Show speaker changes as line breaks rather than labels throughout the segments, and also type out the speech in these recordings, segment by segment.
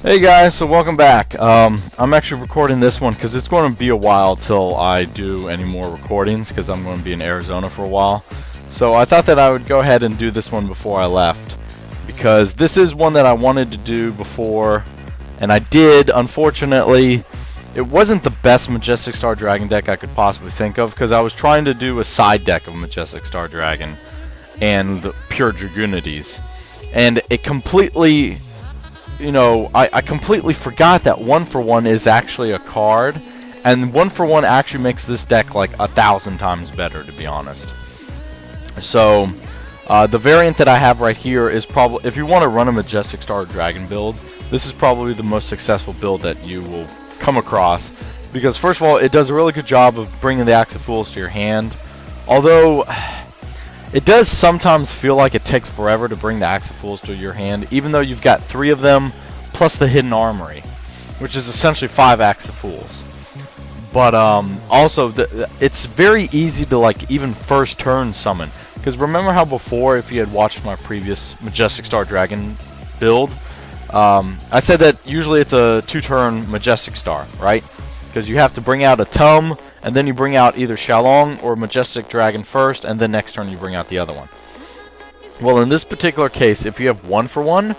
Hey guys, so welcome back. I'm actually recording this one because it's going to be a while till I do any more recordings because I'm going to be in Arizona for a while. So I thought that I would go ahead and do this one before I left because this is one that I wanted to do before, and I did. Unfortunately, it wasn't the best Majestic Star Dragon deck I could possibly think of because I was trying to do a side deck of Majestic Star Dragon and pure Dragoonides, and it completely... I completely forgot that 1-for-1 is actually a card, and 1-for-1 actually makes this deck like 1,000 times better, to be honest. So, the variant that I have right here is probably, if you want to run a Majestic Star Dragon build, this is probably the most successful build that you will come across, because first of all, it does a really good job of bringing the Axe of Fools to your hand, although... It does sometimes feel like it takes forever to bring the Axe of Fools to your hand, even though you've got 3 of them, plus the Hidden Armory, which is essentially 5 Axe of Fools. But also, it's very easy to even first turn summon. Because remember how before, if you had watched my previous Majestic Star Dragon build, I said that usually it's a 2-turn Majestic Star, right? Because you have to bring out a Tum, and then you bring out either Xiaolong or Majestic Dragon first, and then next turn you bring out the other one. Well, in this particular case, if you have 1-for-1,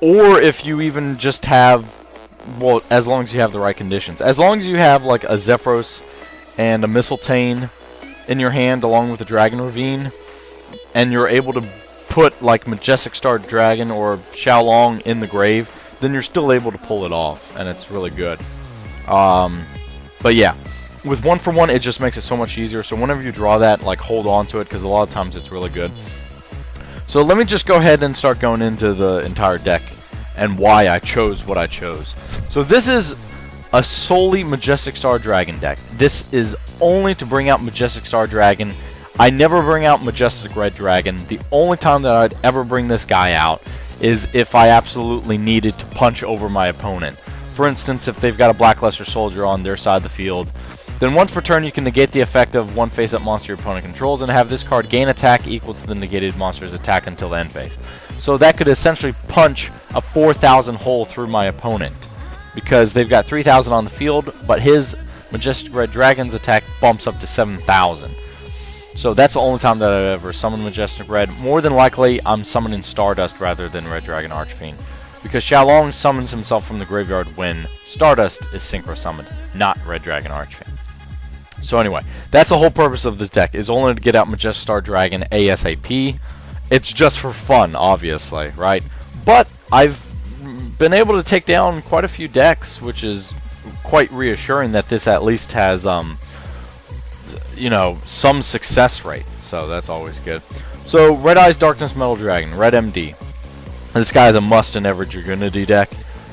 or if you even just have, well, as long as you have the right conditions. As long as you have like a Zephyros and a Mistletoe in your hand along with a Dragon Ravine, and you're able to put like Majestic Star Dragon or Xiaolong in the grave, then you're still able to pull it off, and it's really good. But yeah, with 1-for-1, it just makes it so much easier. So whenever you draw that, hold on to it, because a lot of times it's really good. So let me just go ahead and start going into the entire deck and why I chose what I chose. So this is a solely Majestic Star Dragon deck. This is only to bring out Majestic Star Dragon. I never bring out Majestic Red Dragon. The only time that I'd ever bring this guy out is if I absolutely needed to punch over my opponent. For instance, if they've got a Blackluster Soldier on their side of the field, then once per turn you can negate the effect of one face-up monster your opponent controls and have this card gain attack equal to the negated monster's attack until the end phase. So that could essentially punch a 4,000 hole through my opponent, because they've got 3,000 on the field, but his Majestic Red Dragon's attack bumps up to 7,000. So that's the only time that I've ever summoned Majestic Red. More than likely, I'm summoning Stardust rather than Red Dragon Archfiend, because Xiaolong summons himself from the graveyard when Stardust is synchro summoned, not Red Dragon Archfiend. So anyway, that's the whole purpose of this deck, is only to get out Majestic Star Dragon ASAP. It's just for fun, obviously, right? But I've been able to take down quite a few decks, which is quite reassuring that this at least has, some success rate. So that's always good. So Red Eyes Darkness Metal Dragon, Red MD. This guy is a must in every Dragoonity deck.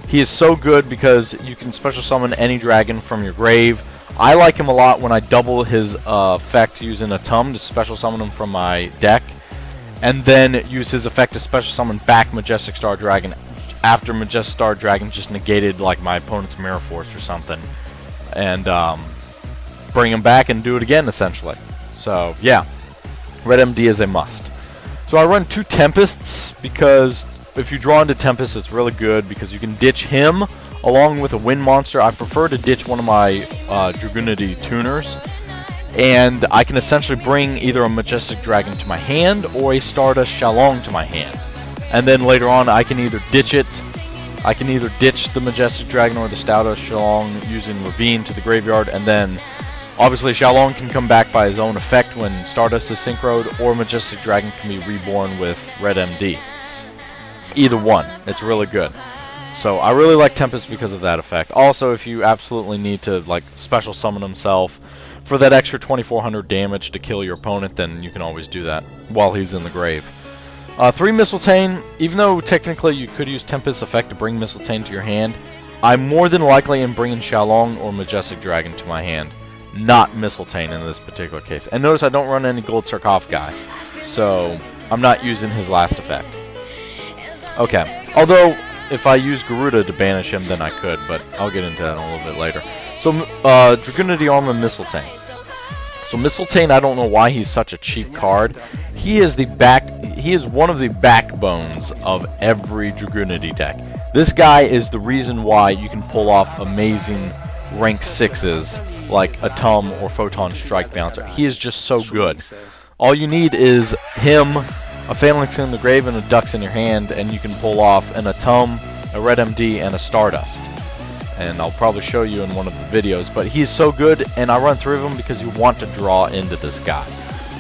He is so good because you can special summon any dragon from your grave. I like him a lot when I double his effect using a Tum to special summon him from my deck, and then use his effect to special summon back Majestic Star Dragon after Majestic Star Dragon just negated like my opponent's Mirror Force or something, and bring him back and do it again essentially. So yeah, Red MD is a must. So I run 2 Tempests because if you draw into Tempest, it's really good because you can ditch him along with a Wind Monster. I prefer to ditch one of my Dragoonity tuners, and I can essentially bring either a Majestic Dragon to my hand or a Stardust Xiaolong to my hand. And then later on, I can either ditch it. I can either ditch the Majestic Dragon or the Stardust Xiaolong using Ravine to the graveyard, and then obviously Xiaolong can come back by his own effect when Stardust is synchroed, or Majestic Dragon can be reborn with Red MD. Either one, it's really good. So I really like Tempest because of that effect. Also, if you absolutely need to special summon himself for that extra 2,400 damage to kill your opponent, then you can always do that while he's in the grave. 3 Mistletoe, even though technically you could use Tempest's effect to bring Mistletoe to your hand, I more than likely am bringing Xiaolong or Majestic Dragon to my hand, not Mistletoe in this particular case. And notice I don't run any Gold Sarcophagi, so I'm not using his last effect. Okay, although if I use Garuda to banish him, then I could, but I'll get into that a little bit later. So, Dragoonity Armor Mistletoe. So Mistletoe, I don't know why he's such a cheap card. He is one of the backbones of every Dragoonity deck. This guy is the reason why you can pull off amazing rank 6s like a Tum or Photon Strike Bouncer. He is just so good. All you need is him, a Phalanx in the grave, and a Dux in your hand, and you can pull off an Atum, a Red MD, and a Stardust. And I'll probably show you in one of the videos, but he's so good, and I run 3 of them because you want to draw into this guy.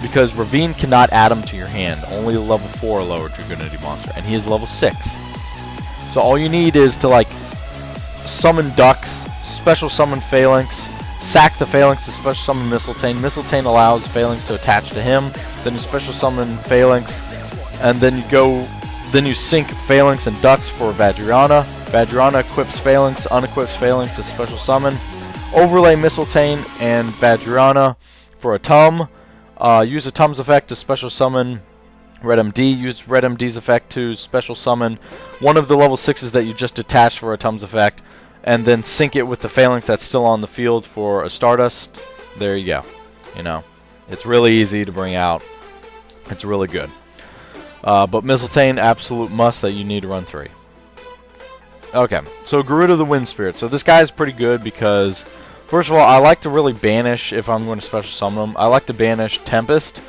Because Ravine cannot add him to your hand, only a level 4 or lower Dragunity monster, and he is level 6. So all you need is to like summon Dux, special summon Phalanx, sack the Phalanx to special summon Mistletoe. Mistletoe allows Phalanx to attach to him, then you special summon Phalanx, and then you sync Phalanx and Dux for Vajrayana. Vajrayana equips Phalanx, unequips Phalanx to special summon. Overlay Mistletoe and Vajrayana for a Tum. Use a Tum's effect to special summon Red MD. Use Red MD's effect to special summon one of the level 6s that you just detached for a Tum's effect. And then sync it with the Phalanx that's still on the field for a Stardust. There you go. You know, it's really easy to bring out. It's really good. But Mistletoe, absolute must that you need to run 3. Okay, so Garuda the Wind Spirit. So this guy is pretty good because, first of all, I like to really banish if I'm going to special summon him. I like to banish Tempest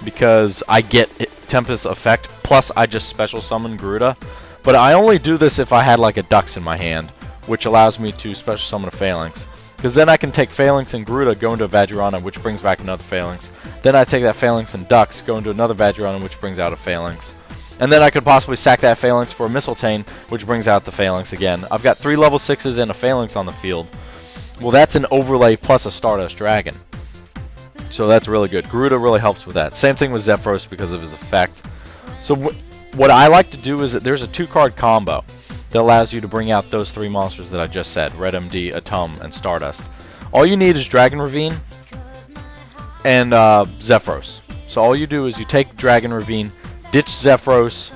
because I get Tempest effect, plus I just special summon Garuda. But I only do this if I had like a Dux in my hand, which allows me to special summon a Phalanx. Because then I can take Phalanx and Garuda, go into a Vajrayana, which brings back another Phalanx. Then I take that Phalanx and Dux, go into another Vajrayana, which brings out a Phalanx. And then I could possibly sack that Phalanx for a Mistletoe, which brings out the Phalanx again. I've got 3 level 6s and a Phalanx on the field. Well, that's an overlay plus a Stardust Dragon. So that's really good. Garuda really helps with that. Same thing with Zephyros because of his effect. So what I like to do is that there's a 2-card combo that allows you to bring out those 3 monsters that I just said, Red MD, Atum, and Stardust. All you need is Dragon Ravine and Zephyros. So all you do is you take Dragon Ravine, ditch Zephyros,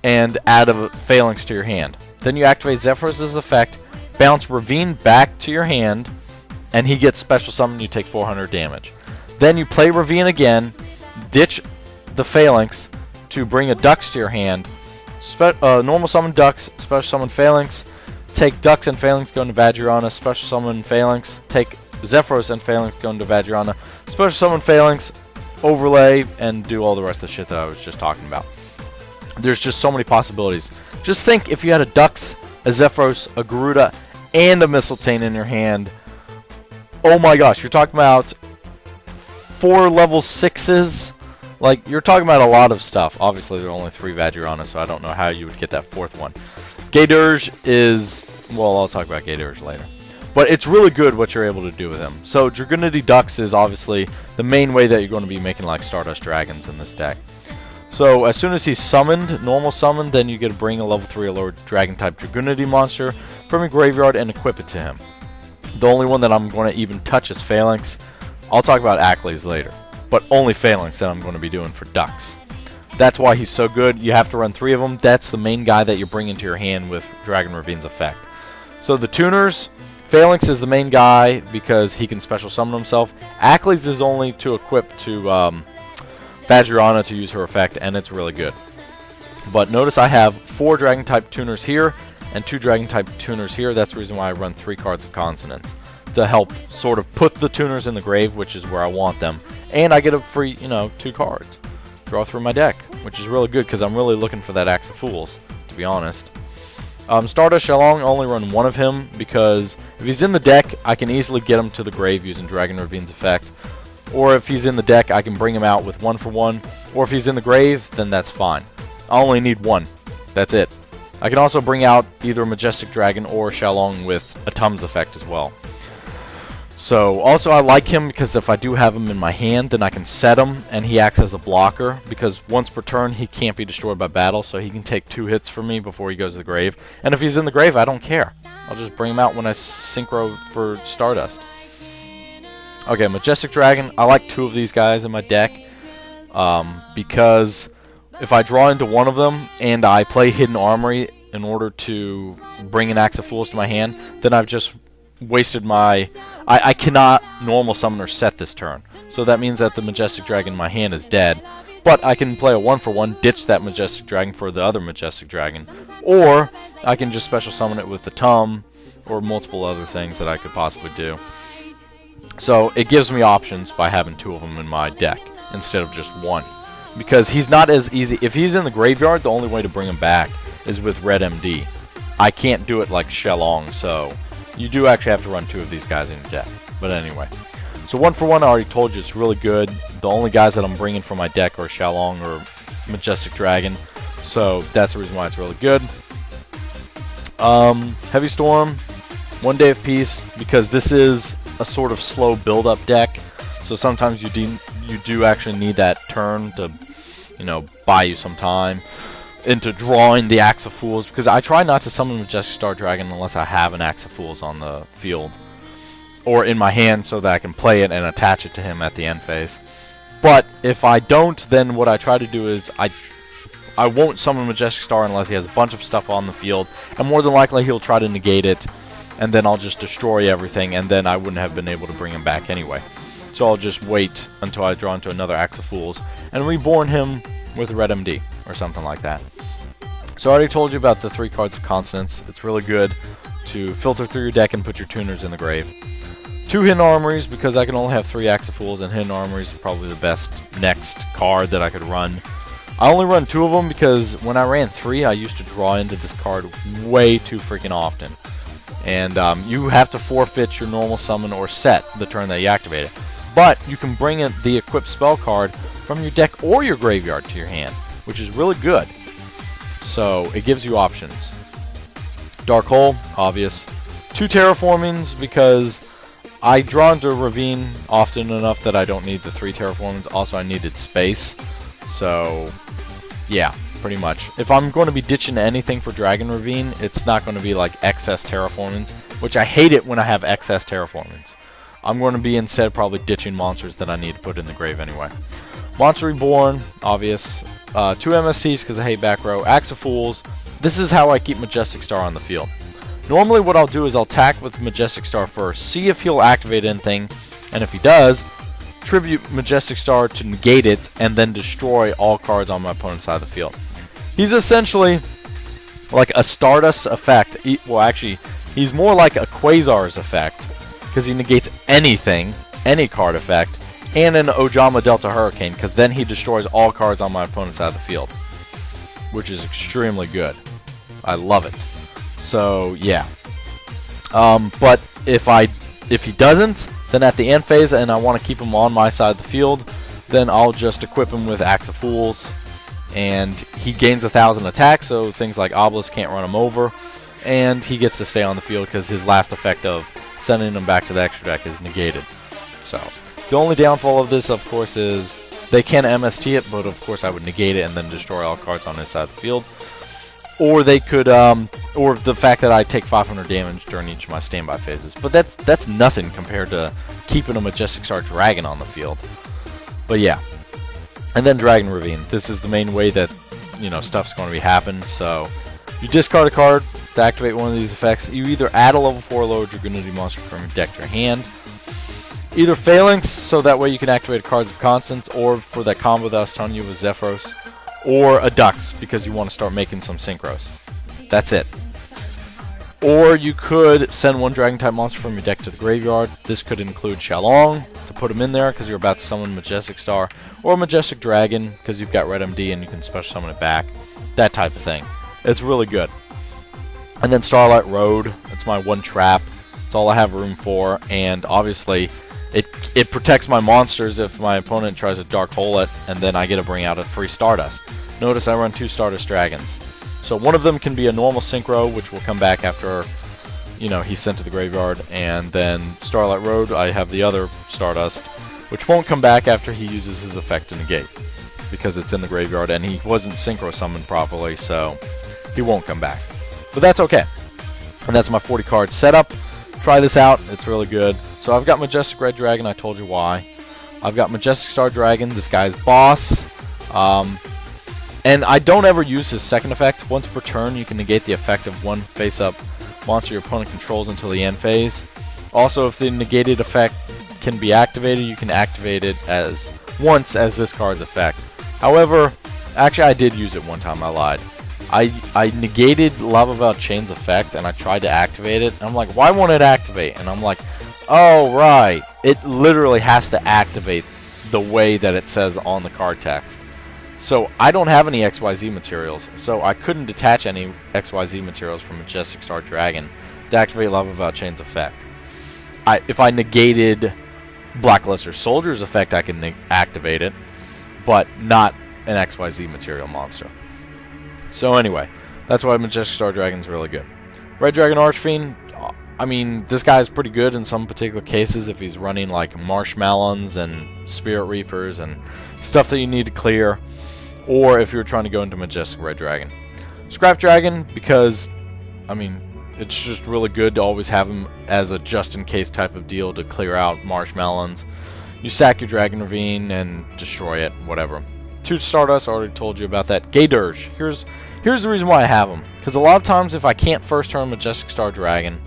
and add a Phalanx to your hand. Then you activate Zephyros' effect, bounce Ravine back to your hand, and he gets special summon, you take 400 damage. Then you play Ravine again, ditch the Phalanx to bring a Dux to your hand, normal summon Dux, special summon Phalanx, take Dux and Phalanx, go into Vajrayana, special summon Phalanx, take Zephyros and Phalanx, go into Vajrayana, special summon Phalanx, overlay, and do all the rest of the shit that I was just talking about. There's just so many possibilities. Just think if you had a Dux, a Zephyros, a Garuda, and a Mistletoe in your hand. Oh my gosh, you're talking about 4 level 6s. Like, you're talking about a lot of stuff. Obviously, there are only 3 Vajrayana, so I don't know how you would get that 4th one. Gaydurge is... well, I'll talk about Gaydurge later. But it's really good what you're able to do with him. So, Dragunity Dux is obviously the main way that you're going to be making, like, Stardust Dragons in this deck. So, as soon as he's summoned, normal summoned, then you get to bring a level 3 or lower Dragon-type Dragunity monster from your graveyard and equip it to him. The only one that I'm going to even touch is Phalanx. I'll talk about Ackley's later. But only Phalanx that I'm going to be doing for Dux. That's why he's so good. You have to run 3 of them. That's the main guy that you bring into your hand with Dragon Ravine's effect. So the tuners, Phalanx is the main guy because he can special summon himself. Ackley's is only to equip to Vajrayana to use her effect, and it's really good. But notice I have 4 Dragon-type tuners here and 2 Dragon-type tuners here. That's the reason why I run 3 cards of Consonance, to help sort of put the tuners in the grave, which is where I want them. And I get a free, 2 cards. Draw through my deck, which is really good because I'm really looking for that Axe of Fools, to be honest. Stardust Shalong, only run 1 of him because if he's in the deck, I can easily get him to the grave using Dragon Ravine's effect. Or if he's in the deck, I can bring him out with 1 for 1. Or if he's in the grave, then that's fine. I only need 1. That's it. I can also bring out either Majestic Dragon or Shalong with a Atum's effect as well. So, also I like him because if I do have him in my hand, then I can set him, and he acts as a blocker, because once per turn, he can't be destroyed by battle, so he can take 2 hits from me before he goes to the grave. And if he's in the grave, I don't care. I'll just bring him out when I synchro for Stardust. Okay, Majestic Dragon, I like 2 of these guys in my deck, because if I draw into one of them, and I play Hidden Armory in order to bring an Axe of Fools to my hand, then I've just wasted my... I cannot normal summon or set this turn. So that means that the Majestic Dragon in my hand is dead. But I can play a 1 for 1, ditch that Majestic Dragon for the other Majestic Dragon. Or I can just special summon it with the Tum, or multiple other things that I could possibly do. So it gives me options by having 2 of them in my deck instead of just 1. Because he's not as easy. If he's in the graveyard, the only way to bring him back is with Red MD. I can't do it like Shellong, so you do actually have to run 2 of these guys in your deck. But anyway. So 1 for 1, I already told you it's really good. The only guys that I'm bringing from my deck are Shellong or Majestic Dragon. So that's the reason why it's really good. Heavy Storm, 1 Day of Peace, because this is a sort of slow build-up deck. So sometimes you do actually need that turn to, you know, buy you some time into drawing the Axe of Fools, because I try not to summon Majestic Star Dragon unless I have an Axe of Fools on the field or in my hand so that I can play it and attach it to him at the end phase. But if I don't, then what I try to do is I won't summon Majestic Star unless he has a bunch of stuff on the field, and more than likely he'll try to negate it, and then I'll just destroy everything, and then I wouldn't have been able to bring him back anyway. So I'll just wait until I draw into another Axe of Fools and reborn him with Red MD or something like that. So I already told you about the 3 cards of Consonance. It's really good to filter through your deck and put your tuners in the grave. 2 Hidden Armories, because I can only have 3 Axe of Fools, and Hidden Armories are probably the best next card that I could run. I only run 2 of them because when I ran 3, I used to draw into this card way too freaking often. And you have to forfeit your normal summon or set the turn that you activate it. But you can bring in the equipped spell card from your deck or your graveyard to your hand, which is really good. So it gives you options. Dark Hole, obvious. 2 Terraformings, because I draw into Ravine often enough that I don't need the 3 Terraformings. Also, I needed space. So, yeah, pretty much. If I'm going to be ditching anything for Dragon Ravine, it's not going to be like excess Terraformings, which I hate it when I have excess Terraformings. I'm going to be instead probably ditching monsters that I need to put in the grave anyway. Monster Reborn, obvious. 2 MSTs because I hate back row. Axe of Fools. This is how I keep Majestic Star on the field. Normally what I'll do is I'll attack with Majestic Star first, see if he'll activate anything, and if he does, tribute Majestic Star to negate it, and then destroy all cards on my opponent's side of the field. He's essentially like a Stardust effect. Well, actually, he's more like a Quasar's effect, because he negates anything, any card effect, and an Ojama Delta Hurricane, because then he destroys all cards on my opponent's side of the field, which is extremely good. I love it. So yeah. But if he doesn't, then at the end phase, and I want to keep him on my side of the field, then I'll just equip him with Axe of Fools, and he gains 1,000 attack, so things like Obelisk can't run him over, and he gets to stay on the field because his last effect of sending him back to the extra deck is negated. So the only downfall of this, of course, is they can MST it, but of course I would negate it and then destroy all cards on his side of the field. Or they could, or the fact that I take 500 damage during each of my standby phases. But that's nothing compared to keeping a Majestic Star Dragon on the field. But yeah. And then Dragon Ravine. This is the main way that, you know, stuff's going to be happening. So you discard a card to activate one of these effects. You either add a level 4 low Dragonity monster from your deck to your hand. Either Phalanx, so that way you can activate cards of Constance, or for that combo that I was telling you with Zephyros. Or a Dux, because you want to start making some Synchros. That's it. Or you could send 1 Dragon-type monster from your deck to the graveyard. This could include Shellong, to put him in there, because you're about to summon Majestic Star. Or Majestic Dragon, because you've got Red MD and you can special summon it back. That type of thing. It's really good. And then Starlight Road. It's my 1 trap. It's all I have room for. And obviously, it protects my monsters if my opponent tries to Dark Hole it, and then I get to bring out a free Stardust. Notice I run 2 Stardust Dragons. So one of them can be a normal Synchro, which will come back after, you know, he's sent to the graveyard. And then Starlight Road, I have the other Stardust, which won't come back after he uses his effect to negate, because it's in the graveyard and he wasn't Synchro summoned properly, so he won't come back. But that's okay. And that's my 40 card setup. Try this out, it's really good. So I've got Majestic Red Dragon, I told you why. I've got Majestic Star Dragon, this guy's boss. And I don't ever use his second effect. Once per turn, you can negate the effect of 1 face-up monster your opponent controls until the end phase. Also, if the negated effect can be activated, you can activate it once as this card's effect. However, actually I did use it one time, I lied. I negated Lava Chain's effect, and I tried to activate it, and I'm like, why won't it activate? And I'm like, oh, right. It literally has to activate the way that it says on the card text. So I don't have any XYZ materials, so I couldn't detach any XYZ materials from Majestic Star Dragon to activate Lava Chain's effect. If I negated Blackluster Soldier's effect, I can activate it, but not an XYZ material monster. So anyway, that's why Majestic Star Dragon's really good. Red Dragon Archfiend, I mean, this guy's pretty good in some particular cases if he's running like Marshmallows and Spirit Reapers and stuff that you need to clear, or if you're trying to go into Majestic Red Dragon. Scrap Dragon, because, I mean, it's just really good to always have him as a just-in-case type of deal to clear out Marshmallows. You sack your Dragon Ravine and destroy it, whatever. 2 Stardust, I already told you about that. Gay Dirge. Here's the reason why I have him. Because a lot of times if I can't first turn Majestic Star Dragon,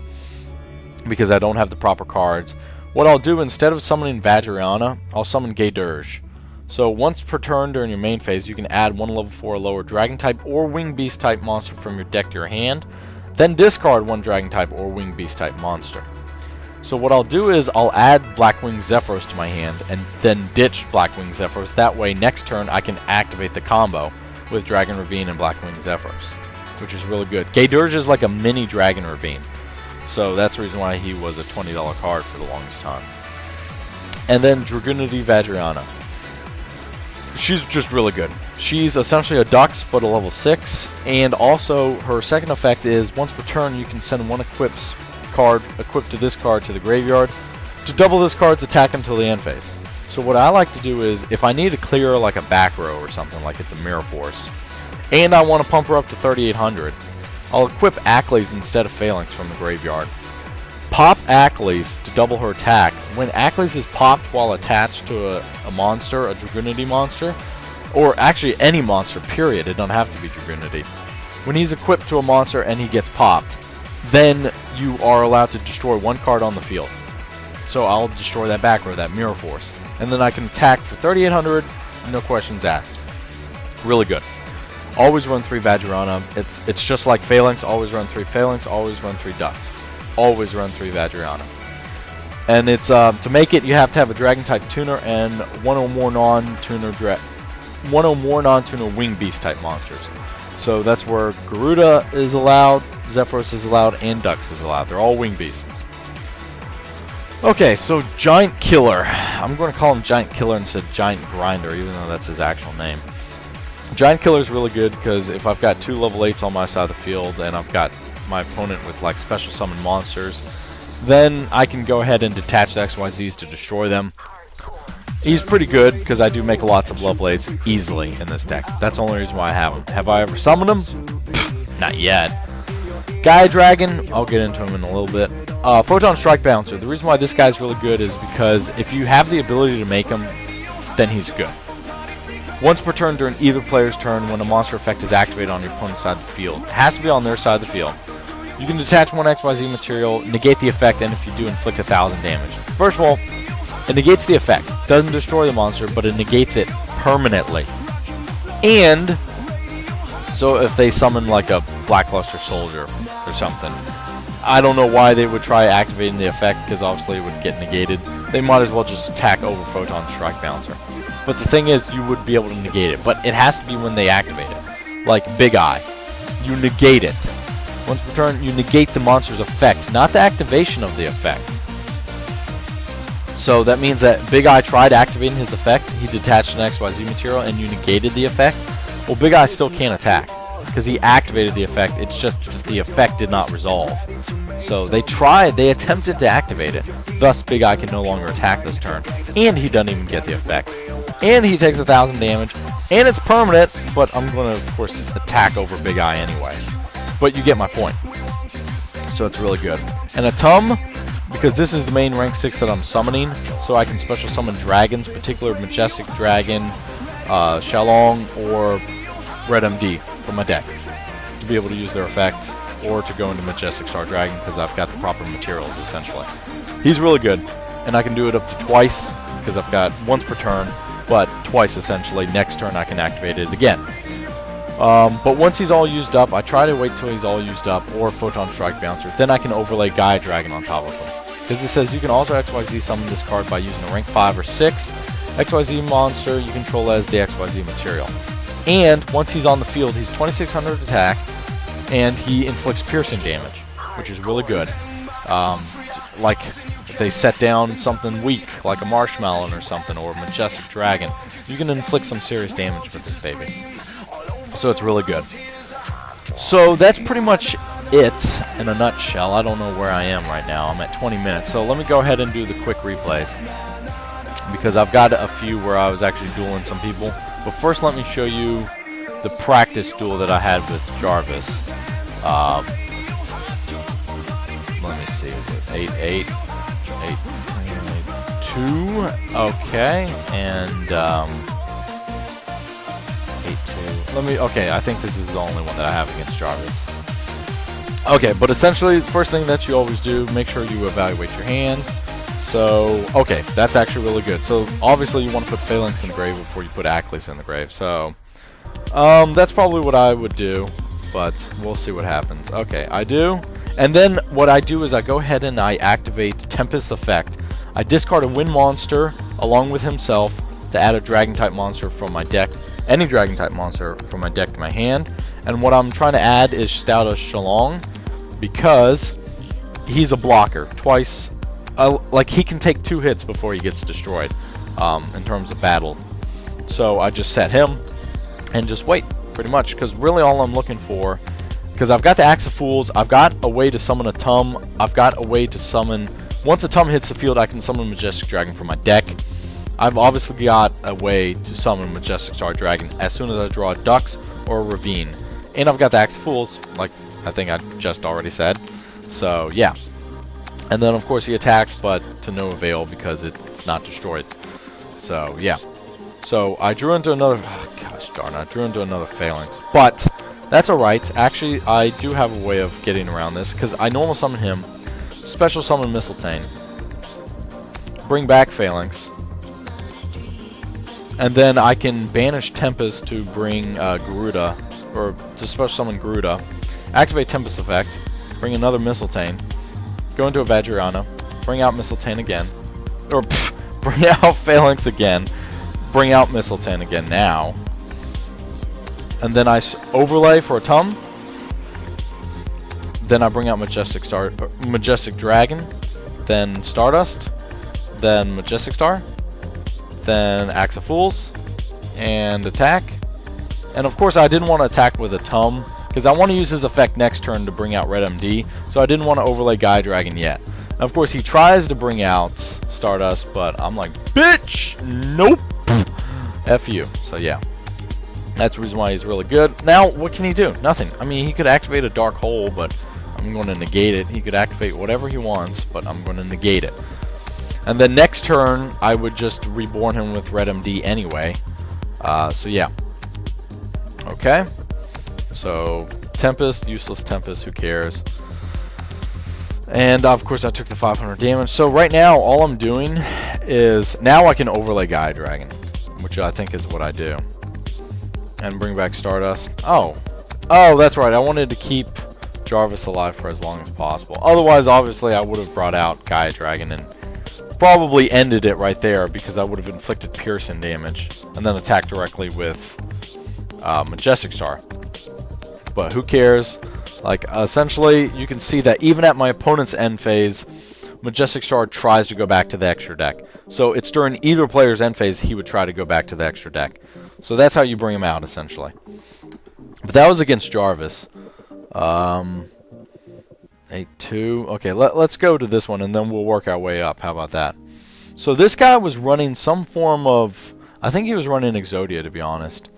because I don't have the proper cards, what I'll do instead of summoning Vajrayana, I'll summon Gay Dirge. So once per turn during your main phase, you can add 1 level 4 or lower Dragon type or Wing Beast type monster from your deck to your hand, then discard 1 Dragon type or Wing Beast type monster. So what I'll do is I'll add Blackwing Zephyros to my hand and then ditch Blackwing Zephyros. That way next turn I can activate the combo with Dragon Ravine and Blackwing Zephyros, which is really good. Gay Dirge is like a mini Dragon Ravine. So that's the reason why he was a $20 card for the longest time. And then Dragunity Vajrayana. She's just really good. She's essentially a Dux, but a level 6. And also, her second effect is, once per turn, you can send 1 card equipped to this card to the graveyard to double this card's attack until the end phase. So what I like to do is, if I need to clear like a back row or something, like it's a Mirror Force, and I want to pump her up to 3,800, I'll equip Ackley's instead of Phalanx from the graveyard. Pop Ackley's to double her attack. When Ackley's is popped while attached to a monster, a Dragunity monster, or actually any monster, period, it doesn't have to be Dragunity. When he's equipped to a monster and he gets popped, then you are allowed to destroy 1 card on the field. So I'll destroy that back row, that Mirror Force. And then I can attack for 3,800, no questions asked. Really good. Always run 3 Vajrayana. It's just like Phalanx, always run 3 Phalanx, always run 3 Dux. Always run 3 Vajrayana. And it's to make it, you have to have a Dragon type tuner and 1 or more non-tuner Wing Beast type monsters. So that's where Garuda is allowed, Zephyros is allowed, and Dux is allowed. They're all Wing Beasts. Okay, so Giant Killer. I'm going to call him Giant Killer instead of Giant Grinder, even though that's his actual name. Giant Killer is really good because if I've got 2 level 8s on my side of the field and I've got my opponent with like special summon monsters, then I can go ahead and detach the XYZs to destroy them. He's pretty good because I do make lots of level 8s easily in this deck. That's the only reason why I have him. Have I ever summoned him? Not yet. Gaia Dragon, I'll get into him in a little bit. Photon Strike Bouncer. The reason why this guy's really good is because if you have the ability to make him, then he's good. Once per turn during either player's turn, when a monster effect is activated on your opponent's side of the field, it has to be on their side of the field. You can detach 1 XYZ material, negate the effect, and if you do, inflict 1,000 damage. First of all, it negates the effect. Doesn't destroy the monster, but it negates it permanently. And so if they summon like a Blackluster Soldier or something, I don't know why they would try activating the effect, because obviously it would get negated. They might as well just attack over Photon Strike Bouncer. But the thing is, you would be able to negate it. But it has to be when they activate it. Like Big Eye. You negate it. Once per turn, you negate the monster's effect, not the activation of the effect. So that means that Big Eye tried activating his effect, he detached an XYZ material, and you negated the effect. Well, Big Eye still can't attack, because he activated the effect, it's just that the effect did not resolve. So they attempted to activate it, thus Big Eye can no longer attack this turn, and he doesn't even get the effect. And he takes 1,000 damage, and it's permanent, but I'm going to, of course, attack over Big Eye anyway. But you get my point. So it's really good. And a Tum, because this is the main rank 6 that I'm summoning, so I can special summon dragons, particular Majestic Dragon, Shalong, or Red MD from my deck, to be able to use their effect, or to go into Majestic Star Dragon, because I've got the proper materials, essentially. He's really good, and I can do it up to twice, because I've got once per turn, but twice, essentially. Next turn, I can activate it again. But once he's all used up, I try to wait till he's all used up, or Photon Strike Bouncer. Then I can overlay Gaia Dragon on top of him. Because it says you can also XYZ summon this card by using a rank 5 or 6 XYZ monster you control as the XYZ material. And once he's on the field, he's 2600 attack, and he inflicts piercing damage, which is really good. Like if they set down something weak, like a Marshmallow or something, or a Majestic Dragon, you can inflict some serious damage with this baby. So it's really good. So that's pretty much it in a nutshell. I don't know where I am right now. I'm at 20 minutes. So let me go ahead and do the quick replays, because I've got a few where I was actually dueling some people. But first let me show you the practice duel that I had with Jarvis. Let me see. 8-8. 8-2. Okay. And 8-2. Okay, I think this is the only one that I have against Jarvis. Okay, but essentially, the first thing that you always do, make sure you evaluate your hand. So, okay, that's actually really good. So, obviously, you want to put Phalanx in the grave before you put Acklys in the grave. So, that's probably what I would do, but we'll see what happens. Okay, I do. And then what I do is I go ahead and I activate Tempest Effect. I discard a wind monster along with himself to add a dragon-type monster from my deck, any dragon-type monster from my deck to my hand. And what I'm trying to add is Stouta Shalong, because he's a blocker. Twice, like he can take 2 hits before he gets destroyed in terms of battle. So I just set him and just wait, pretty much, because really all I'm looking for, because I've got the Axe of Fools, I've got a way to summon a Tum, I've got a way to summon, once a Tum hits the field, I can summon Majestic Dragon from my deck. I've obviously got a way to summon Majestic Star Dragon as soon as I draw a Dux or a Ravine. And I've got the Axe of Fools, like I think I just already said. So, yeah. And then, of course, he attacks, but to no avail because it's not destroyed. So, yeah. So, I drew into another... Oh, gosh darn, I drew into another Phalanx. But, that's alright. Actually, I do have a way of getting around this, because I normal summon him, special summon Mistletoe, bring back Phalanx, and then I can banish Tempest to bring Garuda, or to special summon Garuda, activate Tempest Effect, bring another Mistletoe, go into a Vajrayana, bring out Mistletoe again, or bring out Phalanx again, bring out Mistletoe again now, and then I overlay for a Tum, then I bring out Majestic Dragon, then Stardust, then Majestic Star, then Axe of Fools, and attack. And of course I didn't want to attack with a Tum, because I want to use his effect next turn to bring out Red MD, so I didn't want to overlay Gaia Dragon yet. And of course he tries to bring out Stardust, but I'm like, bitch, nope, F you. So yeah, that's the reason why he's really good. Now, what can he do? Nothing. I mean, he could activate a Dark Hole, but I'm going to negate it. He could activate whatever he wants, but I'm going to negate it. And then next turn, I would just reborn him with Red MD anyway. So yeah. Okay. So, Tempest, useless Tempest, who cares? And of course I took the 500 damage. So right now, all I'm doing is, now I can overlay Gaia Dragon, which I think is what I do. And bring back Stardust. Oh, that's right. I wanted to keep Jarvis alive for as long as possible. Otherwise, obviously, I would have brought out Gaia Dragon and probably ended it right there, because I would have inflicted piercing damage and then attacked directly with Majestic Star. But who cares? Like, essentially, you can see that even at my opponent's end phase, Majestic Star tries to go back to the extra deck. So it's during either player's end phase he would try to go back to the extra deck. So that's how you bring him out, essentially. But that was against Jarvis. 8-2. Okay, let's go to this one, and then we'll work our way up. How about that? So this guy was running some form of... I think he was running Exodia, to be honest,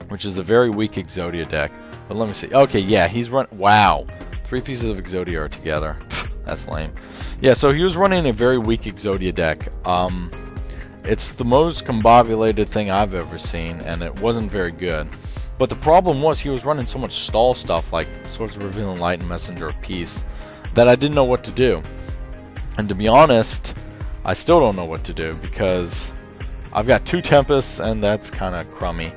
which is a very weak Exodia deck. But let me see. Okay, yeah, he's run... Wow. 3 pieces of Exodia are together. That's lame. Yeah, so he was running a very weak Exodia deck. It's the most combobulated thing I've ever seen, and it wasn't very good. But the problem was he was running so much stall stuff, like Swords of Revealing Light and Messenger of Peace, that I didn't know what to do. And to be honest, I still don't know what to do, because I've got 2 Tempests, and that's kind of crummy.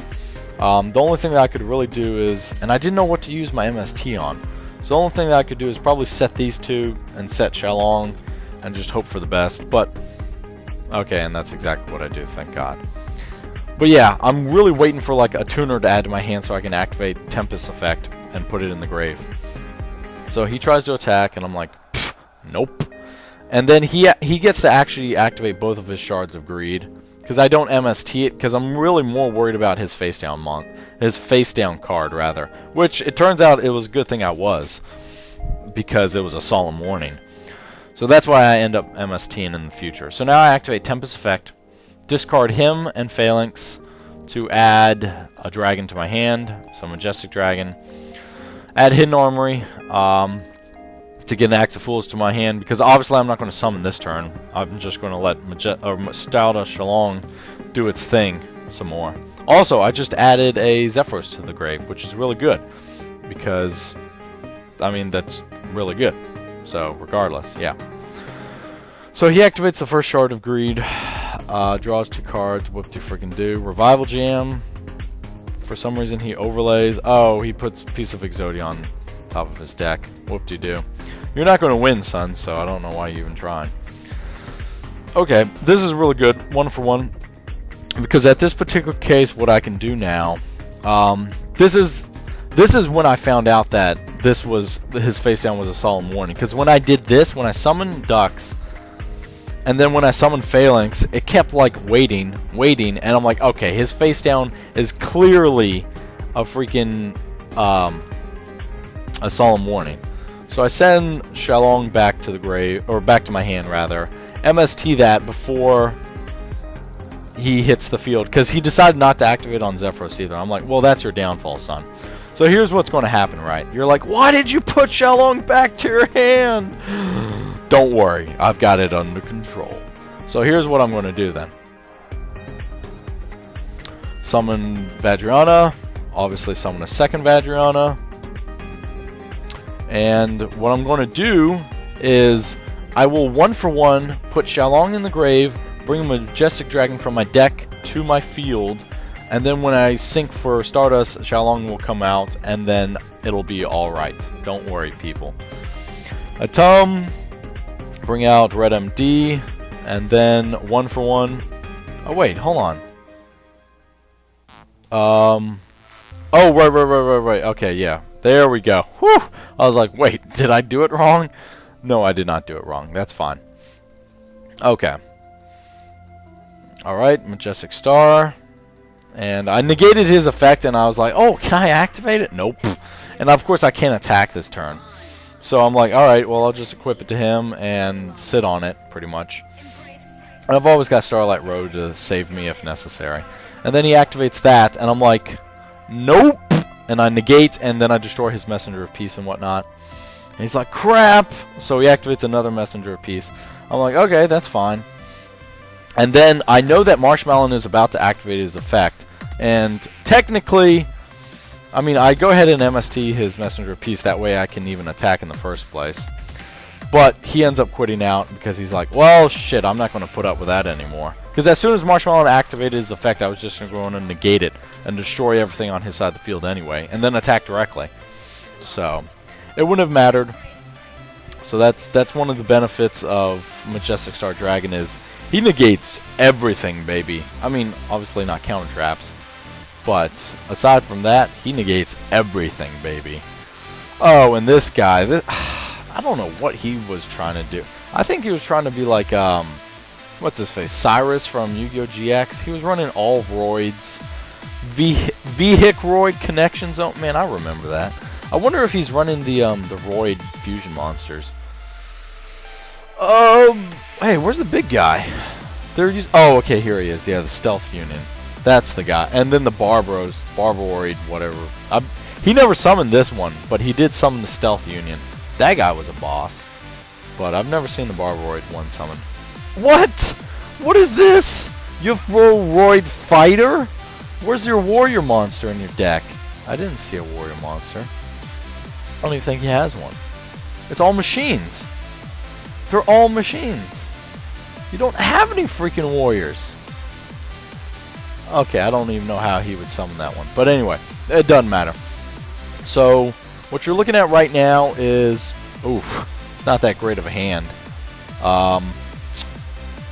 The only thing that I could really do is, and I didn't know what to use my MST on, so the only thing that I could do is probably set these two and set Shalong and just hope for the best. But okay, and that's exactly what I do, thank God. But yeah, I'm really waiting for like a tuner to add to my hand so I can activate Tempest Effect and put it in the grave. So he tries to attack, and I'm like, nope. And then he gets to actually activate both of his Shards of Greed, because I don't MST it, because I'm really more worried about his face down card rather. Which it turns out it was a good thing I was, because it was a solemn warning. So that's why I end up MSTing in the future. So now I activate Tempest Effect, discard him and Phalanx to add a dragon to my hand, so Majestic Dragon. Add Hidden Armory to get an Axe of Fools to my hand, because obviously I'm not going to summon this turn. I'm just going to let Stauda Shalong do its thing some more. Also, I just added a Zephyros to the grave, which is really good, because, I mean, that's really good. So, regardless, yeah. So he activates the first Shard of Greed, draws 2 cards, whoop-de-frickin-do. Revival Jam. For some reason he overlays. Oh, he puts Piece of Exodia on top of his deck. Whoop-de-doo. You're not going to win, son, so I don't know why you even trying. Okay, this is really good, 1 for 1. Because at this particular case, what I can do now, this is when I found out that his face down was a solemn warning. Because when I did this, when I summoned Ducks, and then when I summoned Phalanx, it kept like waiting, and I'm like, okay, his face down is clearly a freaking a solemn warning. So I send Shalong back to the grave, or back to my hand rather, MST that before he hits the field, because he decided not to activate on Zephyros either. I'm like, well, that's your downfall, son. So here's what's going to happen, right? You're like, why did you put Shalong back to your hand? Don't worry, I've got it under control. So here's what I'm going to do then. Summon Vadriana. Obviously summon a second Vadriana. And what I'm going to do is I will 1 for 1 put Shalong in the grave, bring a Majestic Dragon from my deck to my field, and then when I sync for Stardust, Shalong will come out, and then it'll be alright. Don't worry, people. Atum, bring out Red MD, and then 1 for 1. Oh, wait, hold on. Oh, right. Okay, yeah. There we go. Whew! I was like, wait, did I do it wrong? No, I did not do it wrong. That's fine. Okay. Alright, Majestic Star. And I negated his effect, and I was like, oh, can I activate it? Nope. And of course, I can't attack this turn. So I'm like, alright, well, I'll just equip it to him and sit on it, pretty much. And I've always got Starlight Road to save me if necessary. And then he activates that, and I'm like, nope! And I negate, and then I destroy his Messenger of Peace and whatnot. And he's like, crap! So he activates another Messenger of Peace. I'm like, okay, that's fine. And then I know that Marshmallow is about to activate his effect. And technically, I mean, I go ahead and MST his Messenger of Peace. That way I can even attack in the first place. But he ends up quitting out because he's like, well, shit, I'm not going to put up with that anymore. Because as soon as Marshmallow activated his effect, I was just going to negate it and destroy everything on his side of the field anyway. And then attack directly. So, it wouldn't have mattered. So that's one of the benefits of Majestic Star Dragon is he negates everything, baby. I mean, obviously not counter traps. But aside from that, he negates everything, baby. Oh, and this guy, I don't know what he was trying to do. I think he was trying to be like, what's his face? Cyrus from Yu-Gi-Oh! GX. He was running all Roids. Vehic-Roid connections. Oh, man, I remember that. I wonder if he's running the Roid fusion monsters. Hey, where's the big guy? Oh, okay, here he is. Yeah, the Stealth Union. That's the guy. And then the Barboroid, whatever. He never summoned this one, but he did summon the Stealth Union. That guy was a boss. But I've never seen the Barboroid one summoned. What? What is this? Yufro-Roid Fighter? Where's your warrior monster in your deck? I didn't see a warrior monster. I don't even think he has one. It's all machines. They're all machines. You don't have any freaking warriors. Okay, I don't even know how he would summon that one. But anyway, it doesn't matter. So, what you're looking at right now is... Oof, it's not that great of a hand.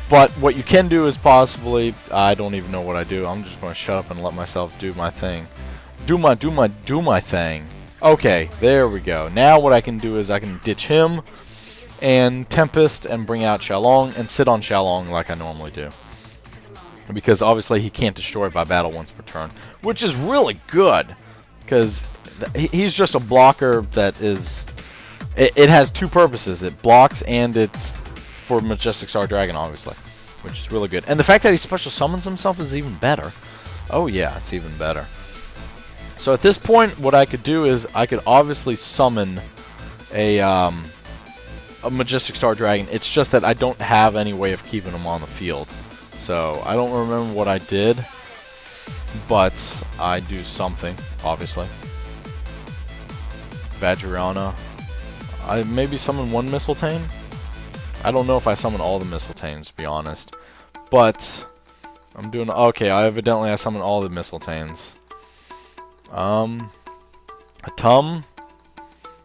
But what you can do is possibly... I don't even know what I do. I'm just going to shut up and let myself do my thing. Do my thing. Okay, there we go. Now what I can do is I can ditch him and Tempest and bring out Xiaolong and sit on Xiaolong like I normally do. Because obviously he can't destroy by battle once per turn, which is really good. Because he's just a blocker that is... It has two purposes. It blocks and it's for Majestic Star Dragon, obviously. Which is really good. And the fact that he special summons himself is even better. Oh yeah, it's even better. So at this point, what I could do is I could obviously summon a Majestic Star Dragon. It's just that I don't have any way of keeping him on the field. So I don't remember what I did, but I do something, obviously. Vajrayana. I maybe summon one Mistletoe. I don't know if I summon all the Mistletoes, to be honest. But I'm doing... Okay, I summon all the Mistletoes. Atum,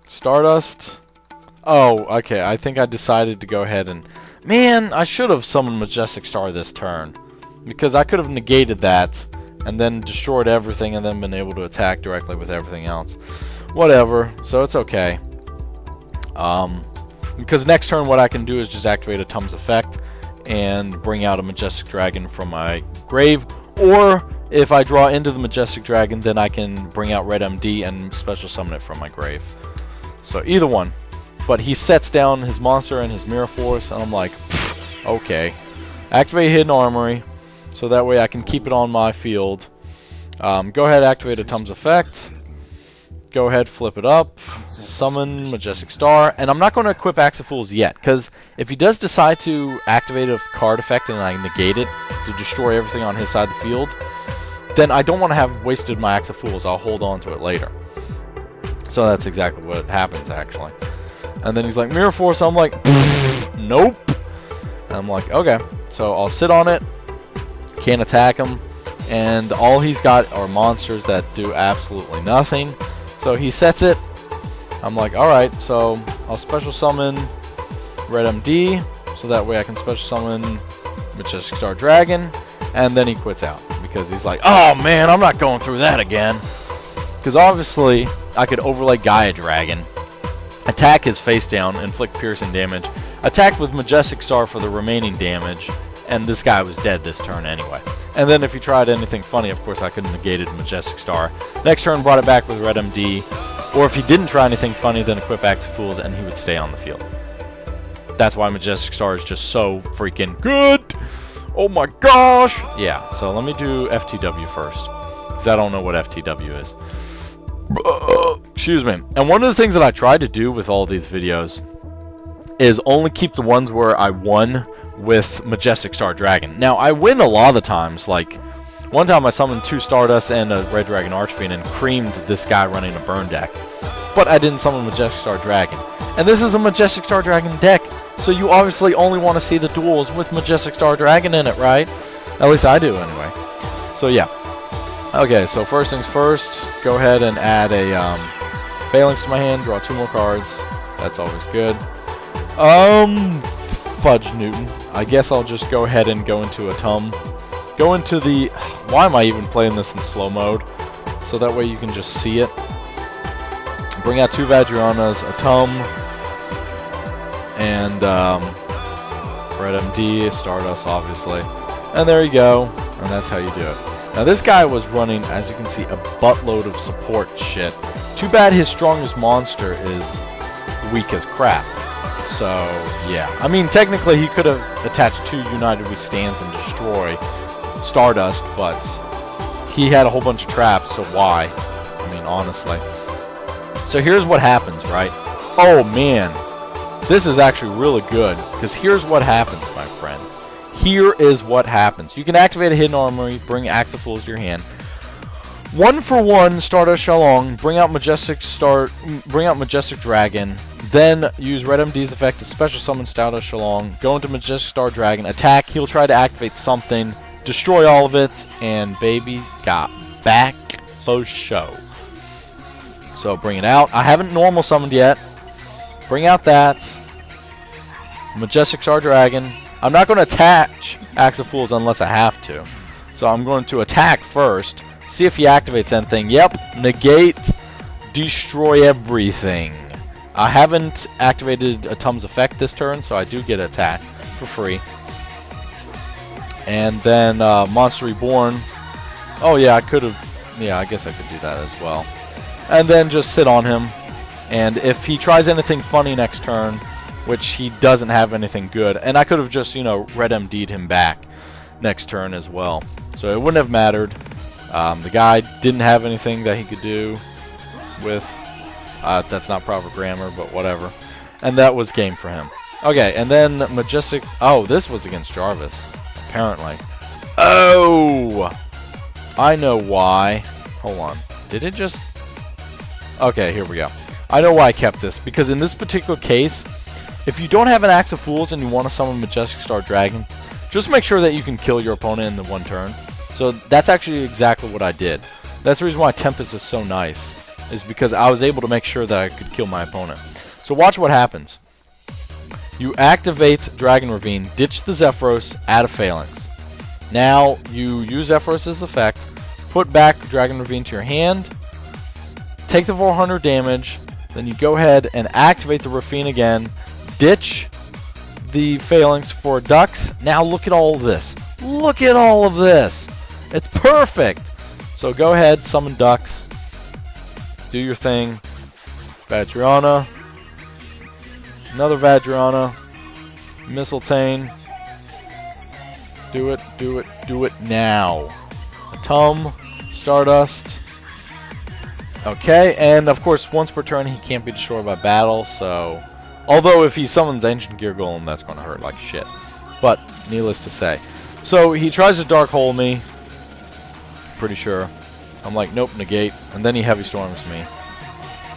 Stardust. Oh, okay. I think I decided to go ahead and... Man, I should have summoned Majestic Star this turn. Because I could have negated that and then destroyed everything and then been able to attack directly with everything else. Whatever. So it's okay. Because next turn what I can do is just activate Atum's effect and bring out a Majestic Dragon from my grave. Or... if I draw into the Majestic Dragon, then I can bring out Red MD and special summon it from my grave. So either one. But he sets down his monster and his Mirror Force, and I'm like, okay. Activate Hidden Armory, so that way I can keep it on my field. Go ahead, activate Atum's effect. Go ahead, flip it up. Summon Majestic Star. And I'm not going to equip Axe of Fools yet, because if he does decide to activate a card effect and I negate it to destroy everything on his side of the field, then I don't want to have wasted my Axe of Fools. I'll hold on to it later. So that's exactly what happens, actually. And then he's like, Mirror Force. I'm like, nope. And I'm like, okay. So I'll sit on it. Can't attack him. And all he's got are monsters that do absolutely nothing. So he sets it. I'm like, alright. So I'll special summon Red MD. So that way I can special summon Majestic Star Dragon. And then he quits out. Because he's like, oh man, I'm not going through that again. Because obviously, I could overlay Gaia Dragon, attack his face down, inflict piercing damage, attack with Majestic Star for the remaining damage, and this guy was dead this turn anyway. And then if he tried anything funny, of course I could have negated Majestic Star. Next turn, brought it back with Red MD. Or if he didn't try anything funny, then equip Axe of Fools, and he would stay on the field. That's why Majestic Star is just so freaking good. Oh my gosh! Yeah, so let me do FTW first. Because I don't know what FTW is. Excuse me. And one of the things that I tried to do with all these videos is only keep the ones where I won with Majestic Star Dragon. Now, I win a lot of the times. Like, one time I summoned 2 Stardust and a Red Dragon Archfiend and creamed this guy running a burn deck. But I didn't summon Majestic Star Dragon. And this is a Majestic Star Dragon deck. So you obviously only want to see the duels with Majestic Star Dragon in it, right? At least I do, anyway. So, yeah. Okay, so first things first, go ahead and add a Phalanx to my hand, draw 2 more cards. That's always good. Fudge Newton. I guess I'll just go ahead and go into Atum. Go into the... Why am I even playing this in slow mode? So that way you can just see it. Bring out 2 Vajrayanas, Atum, and Red MD, Stardust, obviously. And there you go. And that's how you do it. Now this guy was running, as you can see, a buttload of support shit. Too bad his strongest monster is weak as crap. So, yeah. I mean, technically he could have attached 2 United We Stands and destroy Stardust, but he had a whole bunch of traps, so why? I mean, honestly. So here's what happens, right? Oh, man. This is actually really good, because here's what happens, my friend. Here is what happens. You can activate a Hidden Armory, bring Axe of Fools to your hand. 1 for 1, Stardust Xiaolong, bring out Majestic Dragon, then use Red MD's effect to special summon Stardust Xiaolong, go into Majestic Star Dragon, attack, he'll try to activate something, destroy all of it, and baby got back for show. So bring it out. I haven't normal summoned yet. Bring out that. Majestic Star Dragon. I'm not going to attach Axe of Fools unless I have to. So I'm going to attack first. See if he activates anything. Yep. Negate. Destroy everything. I haven't activated a Tum's effect this turn, so I do get an attack for free. And then Monster Reborn. Oh yeah, I could have. Yeah, I guess I could do that as well. And then just sit on him. And if he tries anything funny next turn, which he doesn't have anything good, and I could have just, you know, Red MD'd him back next turn as well. So it wouldn't have mattered. The guy didn't have anything that he could do with. That's not proper grammar, but whatever. And that was game for him. Okay, and then Majestic. Oh, this was against Jarvis, apparently. Oh! I know why. Hold on. Did it just... Okay, here we go. I know why I kept this. Because in this particular case, if you don't have an Axe of Fools and you want to summon Majestic Star Dragon, just make sure that you can kill your opponent in the one turn. So that's actually exactly what I did. That's the reason why Tempest is so nice, is because I was able to make sure that I could kill my opponent. So watch what happens. You activate Dragon Ravine, ditch the Zephyros, add a Phalanx. Now you use Zephyros' effect, put back Dragon Ravine to your hand, take the 400 damage, then you go ahead and activate the Ravine again, ditch the Phalanx for Ducks. Now look at all of this. Look at all of this. It's perfect. So go ahead, summon Ducks, do your thing. Vajrayana, another Vajrayana, Mistletoe. Do it, do it, do it now. Atum, Stardust. Okay, and of course, once per turn, he can't be destroyed by battle, so... Although, if he summons Ancient Gear Golem, that's going to hurt like shit. But, needless to say. So, he tries to Dark Hole me. Pretty sure. I'm like, nope, negate. And then he Heavy Storms me.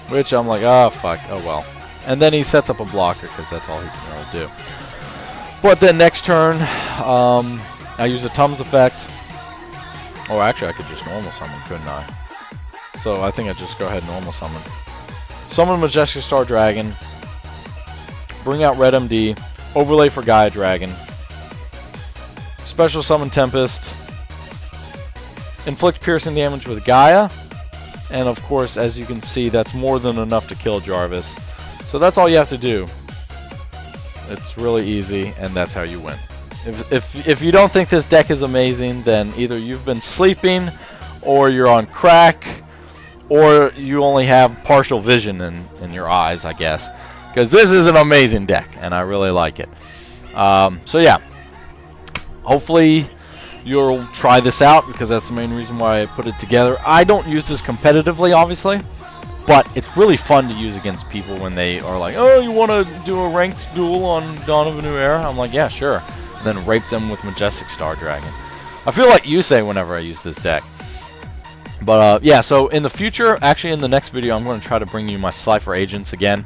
Which, I'm like, oh, fuck, oh well. And then he sets up a blocker, because that's all he can really do. But then next turn, I use a Tum's effect. Oh, actually, I could just normal summon, couldn't I? So I think I just go ahead and normal summon. Summon Majestic Star Dragon. Bring out Red MD. Overlay for Gaia Dragon. Special summon Tempest. Inflict piercing damage with Gaia. And of course, as you can see, that's more than enough to kill Jarvis. So that's all you have to do. It's really easy, and that's how you win. If you don't think this deck is amazing, then either you've been sleeping, or you're on crack, or you only have partial vision in your eyes, I guess. Because this is an amazing deck, and I really like it. So yeah, hopefully you'll try this out, because that's the main reason why I put it together. I don't use this competitively, obviously, but it's really fun to use against people when they are like, oh, you want to do a ranked duel on Dawn of a New Era? I'm like, yeah, sure. And then rape them with Majestic Star Dragon. I feel like you say whenever I use this deck. But yeah, so in the future, actually in the next video, I'm going to try to bring you my Slifer agents again.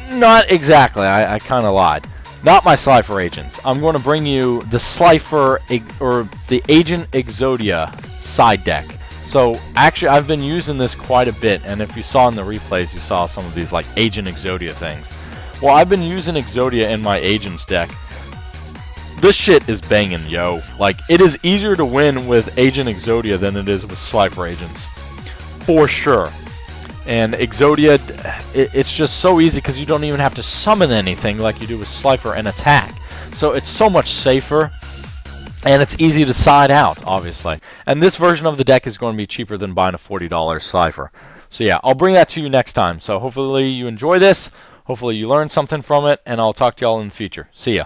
Not exactly, I kind of lied. Not my Slifer agents. I'm going to bring you the Slifer, or the Agent Exodia side deck. So actually, I've been using this quite a bit, and if you saw in the replays, you saw some of these like Agent Exodia things. Well, I've been using Exodia in my Agents deck. This shit is banging, yo. Like, it is easier to win with Agent Exodia than it is with Slifer agents. For sure. And Exodia, it's just so easy because you don't even have to summon anything like you do with Slifer and attack. So it's so much safer. And it's easy to side out, obviously. And this version of the deck is going to be cheaper than buying a $40 Slifer. So yeah, I'll bring that to you next time. So hopefully you enjoy this. Hopefully you learned something from it. And I'll talk to y'all in the future. See ya.